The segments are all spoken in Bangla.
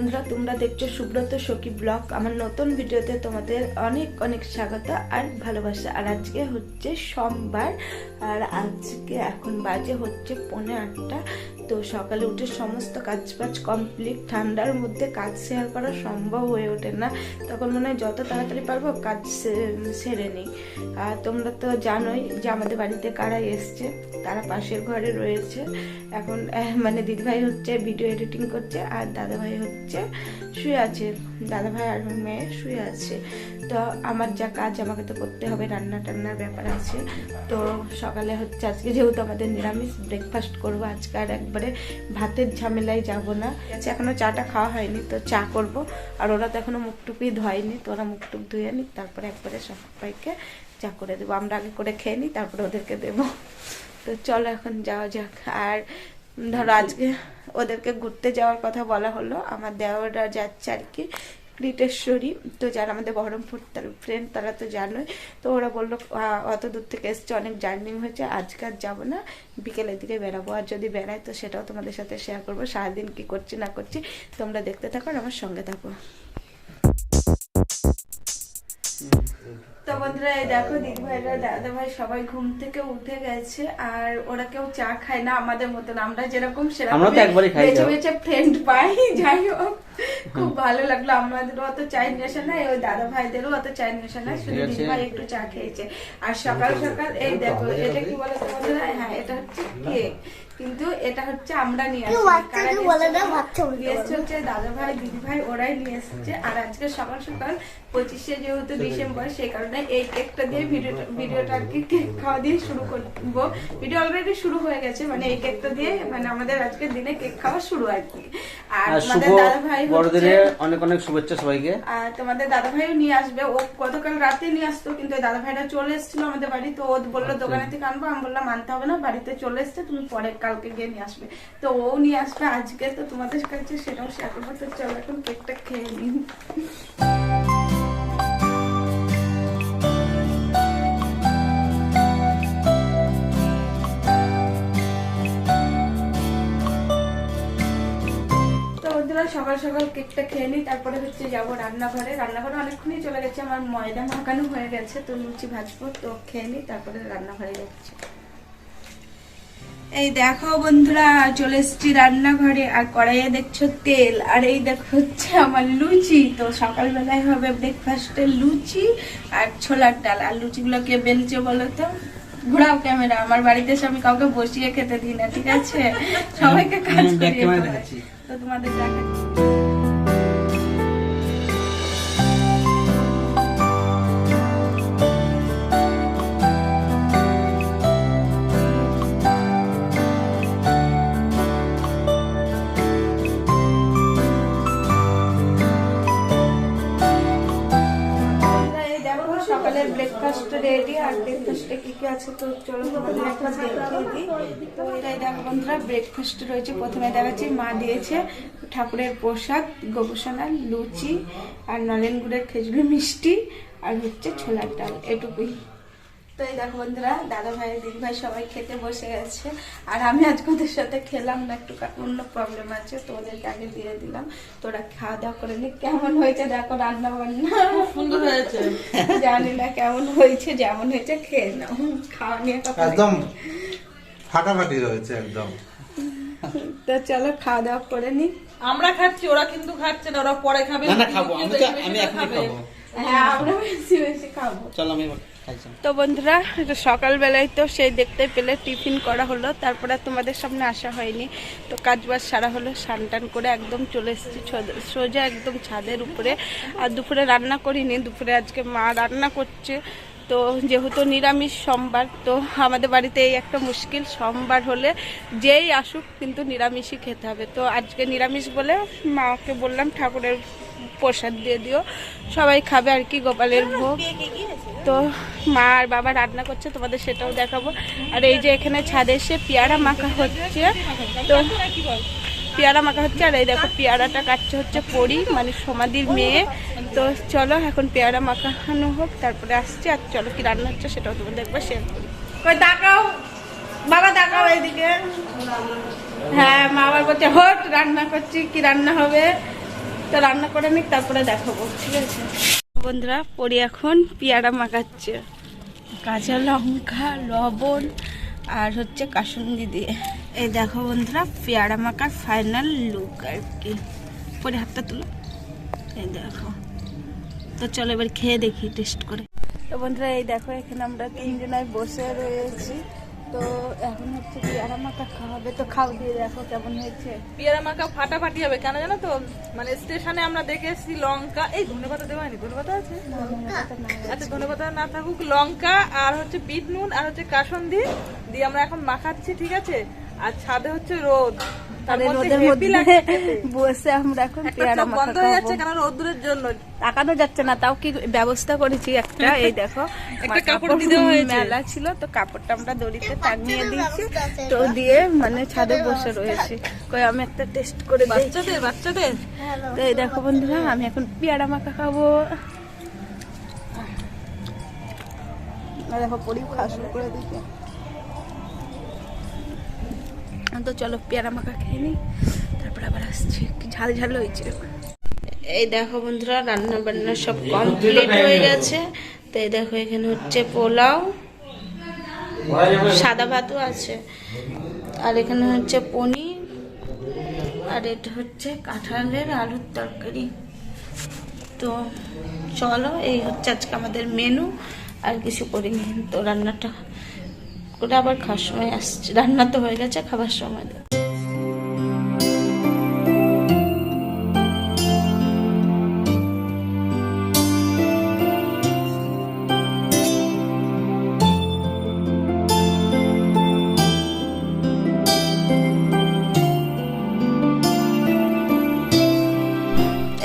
বন্ধুরা, তোমরা দেখছো সুব্রত সখী ব্লগ। আমার নতুন ভিডিওতে তোমাদের অনেক অনেক স্বাগত আর ভালোবাসা। আর আজকে হচ্ছে সোমবার, আর আজকে এখন বাজে হচ্ছে 8:45। তো সকালে উঠে সমস্ত কাজবাজ কমপ্লিট। ঠান্ডার মধ্যে কাজ শেয়ার করা সম্ভব হয়ে ওঠে না, তখন মনে হয় যত তাড়াতাড়ি পারবো কাজ সেরে নিই। আর তোমরা তো জানোই যে আমাদের বাড়িতে কারা এসছে, তারা পাশের ঘরে রয়েছে। এখন মানে দিদিভাই হচ্ছে ভিডিও এডিটিং করছে আর দাদাভাই হচ্ছে শুয়ে আছে। দাদাভাই আর মেয়ে শুয়ে আছে। তো আমার যা কাজ আমাকে তো করতে হবে, রান্না টান্নার ব্যাপার আছে। তো সকালে হচ্ছে আজকে যেহেতু আমাদের নিরামিষ ব্রেকফাস্ট করবো আজকে, আর একবারে ভাতের ঝামেলায় যাব না। আচ্ছা, এখনো চাটা খাওয়া হয়নি, তো চা করব। আর ওরা তো এখনো মুখটুকুই ধোয়নি, তো ওরা মুখটুক ধুয়ে নি, তারপরে একবারে সবাইকে চা করে দেবো। আমরা আগে করে খেয়ে নিই, তারপরে ওদেরকে দেবো। তো চলো এখন যাওয়া যাক। আর ধরো আজকে ওদেরকে ঘুরতে যাওয়ার কথা বলা হলো, আমার দেওয়ারা যাচ্ছে আর কি ক্রিটেশ্বরী। তো যারা আমাদের বহরমপুর ফ্রেন্ড তারা তো জানোই। তো ওরা বললো অত দূর থেকে এসছে, অনেক জার্নি হয়েছে, আজকে আর যাবো না, বিকেলের দিকে বেরাবো। আর যদি বেড়াই তো সেটাও তোমাদের সাথে শেয়ার করবো, সারাদিন কি করছি না করছি তোমরা দেখতে থাকো আর আমার সঙ্গে থাকো। তো বন্ধুরা, এই দেখো দিদিভাইরা দাদা ভাই সবাই ঘুম থেকে উঠে গেছে। আর ওরা কেউ চা খায় না আমাদের মতন, আমরা যেরকম সেরকম বেছে বেছে ফ্রেন্ড পাই। যাই হোক, খুব ভালো লাগলো। আমাদেরও অত চায়ের নেশা নাই, ওই দাদা ভাইদেরও অত চায়ের নেশা নাই, শুধু দিদিভাই একটু চা খেয়েছে। আর সকাল সকাল এই দেখো, এটা কি বলে তো বন্ধুরা? হ্যাঁ, এটা হচ্ছে কেক, কিন্তু এটা হচ্ছে আমরা নিয়ে আসছি। হচ্ছে দাদা ভাই দিদি ভাই ওরাই নিয়ে এসছে। আর আজকে সকাল সকাল 25শে যেহেতু ডিসেম্বর, সেই কারণে এই কেকটা দিয়ে ভিডিওটা আর কি কেক খাওয়া দিয়ে শুরু করবো। ভিডিও অলরেডি শুরু হয়ে গেছে, মানে এই কেকটা দিয়ে মানে আমাদের আজকের দিনে কেক খাওয়া শুরু আর কি। আর আমাদের দাদা ভাই অনেক অনেক শুভেচ্ছা সবাইকে। আর তোমাদের দাদা ভাইও নিয়ে আসবে। ও গতকাল রাতে নিয়ে আসতো, কিন্তু দাদা ভাইরা চলে এসেছিল আমাদের বাড়ি। তো ও বললো দোকানে থেকে আনবো, আমি বললাম আনতে হবে না, বাড়িতে চলে এসছে, তুমি পরে কালকে গিয়ে নিয়ে আসবে। তো ও নিয়ে আসবে আজকে, তো তোমাদের কাছে সেটাও শেয়ার করবো। তো চলো এখন কেকটা খেয়ে নিই। সকাল সকাল কেকটা খেয়ে নিই, তারপরে হচ্ছে যাবো রান্নাঘরে। রান্নাঘরে অনেকক্ষণই চলে গেছে, আমার ময়দা মাখানো হয়ে গেছে, তো লুচি ভাজবো। তো খেয়ে নিই, তারপরে রান্নাঘরে যাচ্ছি। এই দেখো বন্ধুরা, চলে এসেছি রান্নাঘরে। আর কড়াইয়ে দেখছো তেল, আর এই দেখো হচ্ছে আমার লুচি। তো সকালবেলায় হবে ব্রেকফাস্টে লুচি আর ছোলার ডাল। আর লুচিগুলো কে বেলছে বলো তো? ঘোরাও ক্যামেরা। আমার বাড়িতে এসে আমি কাউকে বসিয়ে খেতে দিই না, ঠিক আছে? সবাইকে কাজ করিয়ে দেখাচ্ছি। তো তোমাদের দেখাচ্ছি। সকালের ব্রেকফাস্ট রেডি। আর ব্রেকফাস্টে কি কি আছে তো চলো ব্রেকফাস্ট দেখিয়ে দিই। তো এটাই দেখো বন্ধুরা, ব্রেকফাস্ট রয়েছে। প্রথমে দেখাচ্ছি মা দিয়েছে ঠাকুরের প্রসাদ, গোবসানার লুচি আর নলেন গুড়ের খেজুরি মিষ্টি, আর হচ্ছে ছোলার ডাল, এটুকুই। তো এই দেখো বন্ধুরা, দাদা ভাই দিদি ভাই সবাই খেতে বসে গেছে। আর আমি আজকে ওদের সাথে খেলাম না, একটু অন্য প্রবলেম আছে, তো ওদেরকে আগে দিয়ে দিলাম। তো ওরা খাওয়া দাওয়া করে নি। কেমন হয়েছে দেখো রান্না বান্না? সুন্দর হয়েছে। জানি না কেমন হয়েছে, যেমন হয়েছে খেয়ে নাও। খাওয়া নিয়ে একদম ফাটাফাটি হয়েছে একদম। তো চলো খাওয়া দাওয়া করে নি। আমরা খাচ্ছি, ওরা কিন্তু খাচ্ছে না, ওরা পরে খাবে। না খাবো, আমি এখনই খাবো। হ্যাঁ, আমরা বেশি বেশি খাবো। চলো আমি। তো বন্ধুরা, সকালবেলায় তো সেই দেখতে পেলে টিফিন করা হলো, তারপরে তোমাদের সামনে আসা হয়নি। তো কাজবাজ সারা হলো, স্নান টান করে একদম চলে এসেছি সোজা একদম ছাদের উপরে। আর দুপুরে রান্না করিনি, দুপুরে আজকে মা রান্না করছে। তো যেহেতু নিরামিষ সোমবার, তো আমাদের বাড়িতে এই একটা মুশকিল, সোমবার হলে যেই আসুক কিন্তু নিরামিষই খেতে হবে। তো আজকে নিরামিষ বলে মাকে বললাম ঠাকুরের প্রসাদ দিয়ে দিও, সবাই খাবে আর কি, গোপালের ভোগ। তো মা আর বাবা রান্না করছে, তোমাদের সেটাও দেখাবো। আর এই যে এখানে ছাদে এসে পেয়ারা মাখা হচ্ছে, তো পেয়ারা মাখা হচ্ছে। আর এই দেখো পেয়ারাটা কাটছে হচ্ছে পরি, মানে সমাধির মেয়ে। তো চলো এখন পেয়ারা মাখানো হোক, তারপরে আসছে। আর চলো কি রান্না হচ্ছে সেটাও তোমাদের একবার শেয়ার করি। কই তাকাও বাবা, তাকাও এইদিকে। হ্যাঁ, মা আবার বলছে হট রান্না করছি, কি রান্না হবে? তো রান্না করে নিক, তারপরে দেখাবো, ঠিক আছে? বন্ধুরা, পরি এখন পেয়ারা মাখাচ্ছে কাঁচা লঙ্কা, লবণ আর হচ্ছে কাসুন্দি দিয়ে। এই দেখো বন্ধুরা, পেয়ারা মাখার ফাইনাল লুক আর কি। পরে হাতটা তুলো, এই দেখো। তো চলো এবার খেয়ে দেখি, টেস্ট করে। তো বন্ধুরা, এই দেখো এখানে আমরা তিনজনায় বসে রয়েছি। তো এখন হচ্ছে পেয়ারা মাখা খাওয়াবে, তো খাও, দিয়ে দেখো কেমন হয়েছে। পেয়ারা মাখা ফাটাফাটি হবে, কেন জানো তো? মানে স্টেশনে আমরা দেখে এসেছি লঙ্কা, এই ধনেপাতা দেওয়া হয়নি, ধনেপাতা আছে? আচ্ছা, ধনেপাতা না থাকুক, লঙ্কা আর হচ্ছে বিট নুন আর হচ্ছে কাসুন্দি দিয়ে আমরা এখন মাখাচ্ছি, ঠিক আছে? আর ছাদে হচ্ছে রোদ, তার আর এই মধ্যে রোদের হেভি মধ্যে লাগছে খেতে। বসে আমরা এখন একটা পেয়ারা চোখ মাখা বন্ধ হয়ে যাচ্ছে খাবো। কেন রোদ্দুরের জন্য। তাকানো যাচ্ছে না, তাও কি ব্যবস্থা করেছি একটা। এই দেখো, একটা কাপড় দিয়ে দেওয়া হয়েছে। মেলা ছিল, তো কাপড়টা আমরা দড়িতে টাঙিয়ে দিয়েছি, তো দিয়ে মানে ছাদে বসে রয়েছি। কই আমি একটা টেস্ট করে দিই। বাচ্চাদের তো এই দেখো বন্ধুরা, আমি এখন পেয়ারা মাখা খাবো। দেখো পরি খাওয়া শুরু করে দিচ্ছে। তো চলো পেয়ারা মাখা খেয়ে নিই, তারপর আবার আসছি। ঝাল ঝাল হয়েছে। এই দেখো বন্ধুরা, রান্না বান্না সব কমপ্লিট হয়ে গেছে। তো এই দেখো, এখানে হচ্ছে পোলাও, সাদা ভাতও আছে, আর এখানে হচ্ছে পনির, আর এটা হচ্ছে কাঁঠালের আলুর তরকারি। তো চলো, এই হচ্ছে আজকে আমাদের মেনু। আর কিছু করিনি, তো রান্নাটা করে আবার খাওয়ার সময় আসছে। রান্না তো হয়ে গেছে, খাবার সময় দেব।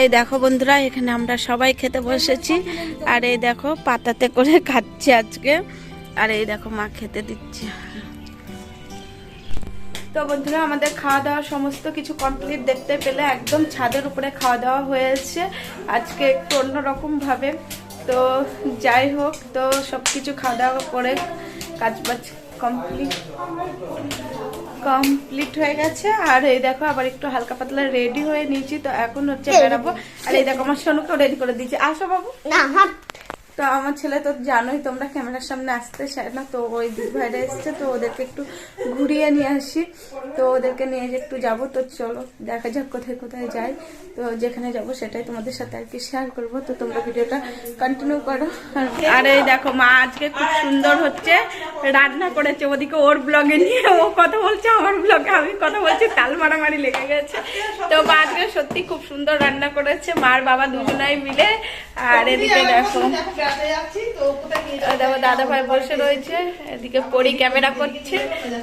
এই দেখো বন্ধুরা, এখানে আমরা সবাই খেতে বসেছি। আর এই দেখো পাতাতে করে খাচ্ছি আজকে। আর এই দেখো মা খেতে দিচ্ছে। তো বন্ধুরা, আমাদের খাওয়া দাওয়া সমস্ত কিছু কমপ্লিট। দেখতে পেলে একদম ছাদের উপরে খাওয়া দাওয়া হয়েছে আজকে, একটু অন্যরকম ভাবে। তো যাই হোক, তো সবকিছু খাওয়া দাওয়া করে কাজবাজ কমপ্লিট হয়ে গেছে। আর এই দেখো, আবার একটু হালকা পাতলা রেডি হয়ে নিয়েছি। তো এখন হচ্ছে বেরাবো। আর এই দেখো, আমার সোনুকেও রেডি করে দিয়েছি। আসো বাবু। তো আমার ছেলে তো জানোই তোমরা, ক্যামেরার সামনে আসতে চায় না। তো ওই দিক ভাইরা এসছে, তো ওদেরকে একটু ঘুরিয়ে নিয়ে আসি। তো ওদেরকে নিয়ে যে একটু যাবো। তো চলো দেখা যাক কোথায় কোথায় যাই। তো যেখানে যাব সেটাই তোমাদের সাথে আর কি শেয়ার করবো। তো তোমরা ভিডিওটা কন্টিনিউ করো। আর এই দেখো, মা আজকে খুব সুন্দর হচ্ছে রান্না করেছে। ওদিকে ওর ব্লগে নিয়ে ও কথা বলছে, আমার ব্লগে আমি কথা বলছি, তাল মারামারি লেগে গেছে। তো মা আজকে সত্যি খুব সুন্দর রান্না করেছে, মার বাবা দুজনাই মিলে। আর এদিকে দেখো, দেখো দাদা ভাই বসে রয়েছে, এদিকে পরি ক্যামেরা করছে।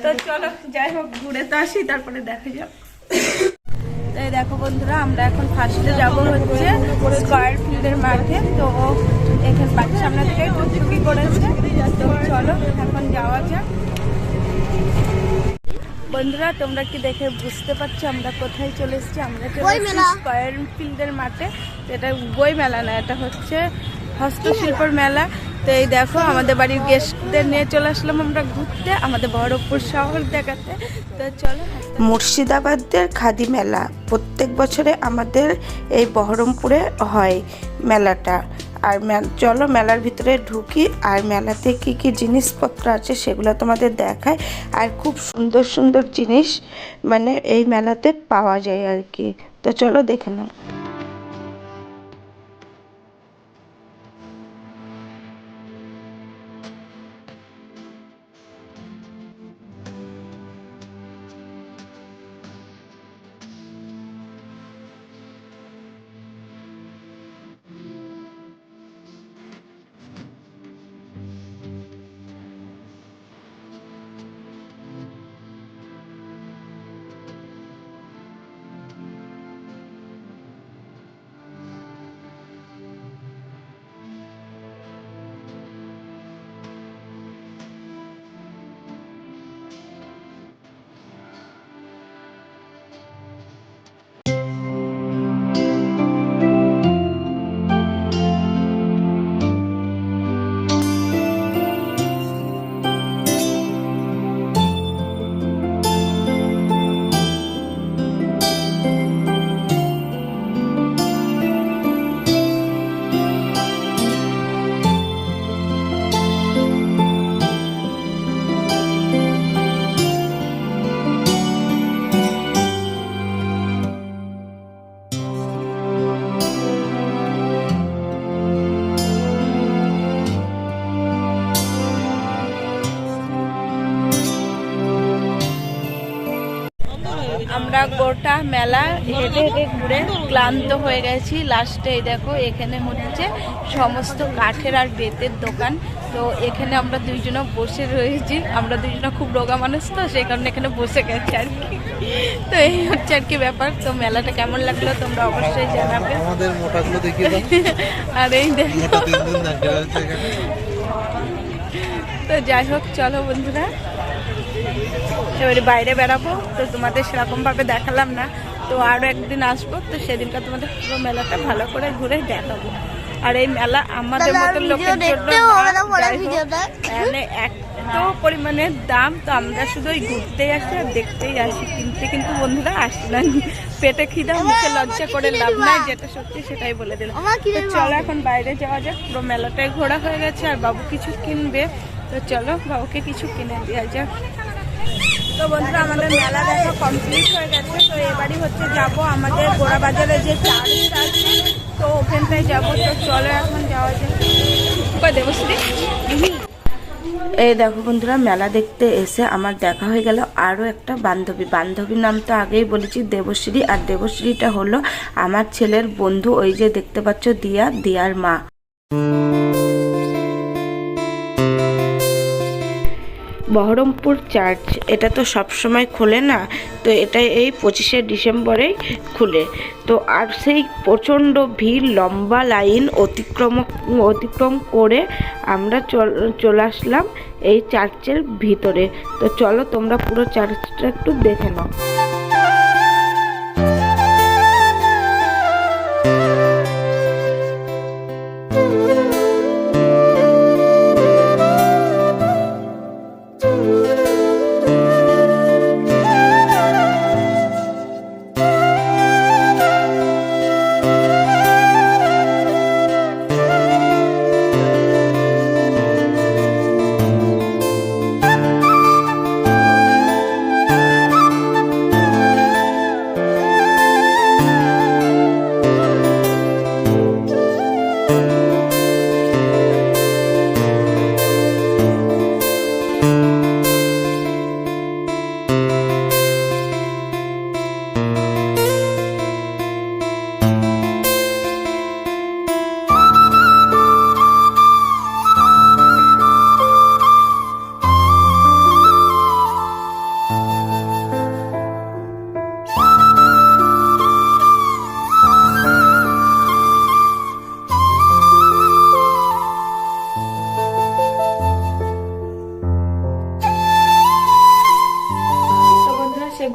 তো চলো যাই হোক, ঘুরে তো আসি, তারপরে দেখা যাক। এই দেখো বন্ধুরা, আমরা এখন ফার্স্টে যাবো হচ্ছে স্কয়ার ফিল্ডের মাঠে। তো এখানে বাড়ির সামনে থেকে টুকটুকি করেছে। তো চলো এখন যাওয়া যাক। বন্ধুরা, তোমরা কি দেখে বুঝতে পারছো আমরা কোথায় চলে এসেছি? আমরা স্কয়ার ফিল্ডের মাঠে। এটা বই মেলা না, এটা হচ্ছে হস্তশিল্পের মেলা। তো এই দেখো, আমাদের বাড়ির গেস্টদের নিয়ে চলে আসলাম আমরা ঘুরতে, আমাদের বহরমপুর শহর দেখাতে। তো চলো। মুর্শিদাবাদের খাদি মেলা প্রত্যেক বছরে আমাদের এই বহরমপুরে হয় মেলাটা। আর চলো মেলার ভিতরে ঢুকি, আর মেলাতে কি কি জিনিসপত্র আছে সেগুলো তোমাদের দেখায়। আর খুব সুন্দর সুন্দর জিনিস মানে এই মেলাতে পাওয়া যায় আর কি। তো চলো দেখে নাও। গোটা মেলা হেঁটে হেঁটে ঘুরে ক্লান্ত হয়ে গেছি। লাস্টে এই দেখো এখানে হচ্ছে সমস্ত কাঠের আর বেতের দোকান। তো এখানে আমরা দুইজনে বসে রয়েছি, আমরা দুইজনে খুব রোগা মানুষ তো সেই কারণে এখানে বসে গেছি আর কি। তো এই হচ্ছে আর কি ব্যাপার। তো মেলাটা কেমন লাগলো তোমরা অবশ্যই জানাবে। আমাদের মোটাগুলো দেখিয়ে দাও। আর এই দেখো, মোটা 3 দিন দাঁড়িয়ে রয়েছে এখানে। তো যাই হোক চলো বন্ধুরা, এবারে বাইরে বেড়াবো। তো তোমাদের সেরকম ভাবে দেখালাম না, তো আরো একদিন আসবো, তো সেদিনটা তোমাদের পুরো মেলাটা ভালো করে ঘুরে দেখাবো। আর এই মেলা আমাদের মতো লোকের জন্য মানে এত পরিমাণে দাম, তো আমরা শুধু ওই ঘুরতেই আসি আর দেখতেই আসি, কিনতে কিন্তু বন্ধুরা আসি না। পেটে খিদা, মুখে লজ্জা করে লাভ নাই, যেটা সত্যি সেটাই বলে দিলাম। তো চলো এখন বাইরে যাওয়া যাক, পুরো মেলাটাই ঘোরা হয়ে গেছে। আর বাবু কিছু কিনবে, তো চলো বাবুকে কিছু কিনে দেওয়া যাক। তো বন্ধুরা আমাদের মেলা দেখা কমপ্লিট হয়ে গেছে। তো এবারই হচ্ছে যাব আমাদের গোড়া বাজারে যে চার্চ আছে, তো ওখানটায় যাবো। তো চলো এখন যাওয়া যায়। দেবশ্রী, এই দেখো বন্ধুরা, মেলা দেখতে এসে আমার দেখা হয়ে গেল আরও একটা বান্ধবীর নাম তো আগেই বলেছি দেবশ্রী। আর দেবশ্রীটা হলো আমার ছেলের বন্ধু, ওই যে দেখতে পাচ্ছ দিয়ার মা। বহরমপুর চার্চ এটা তো সব সময় খোলে না, তো এটা এই 25শে ডিসেম্বরেই খুলে। তো আর সেই প্রচণ্ড ভিড়, লম্বা লাইন অতিক্রম করে আমরা চলে আসলাম এই চার্চের ভিতরে। তো চলো তোমরা পুরো চার্চটা একটু দেখে নাও।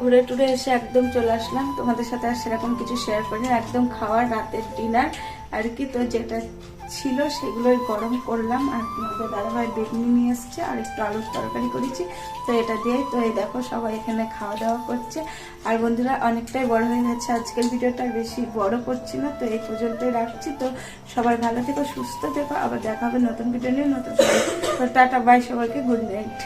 ঘুরে টুরে এসে একদম চলে আসলাম। তোমাদের সাথে আর সেরকম কিছু শেয়ার করি না, একদম খাওয়ার রাতের ডিনার আর কি। তো যেটা ছিল সেগুলোই গরম করলাম। আর তোমাদের দাদাভাই বেগুনি নিয়ে এসছে আর একটু আলুর তরকারি করেছি, তো এটা দিয়ে। তো এই দেখো সবাই এখানে খাওয়া দাওয়া করছে। আর বন্ধুরা অনেকটাই বড় হয়ে গেছে, আজকের ভিডিওটা বেশি বড় করছি না, তো এই পর্যন্তই রাখছি। তো সবাই ভালো থেকো, সুস্থ থেকো, আবার দেখা হবে নতুন ভিডিও নিয়ে নতুন। তো টাটা বাই সবাইকে, গুড নাইট।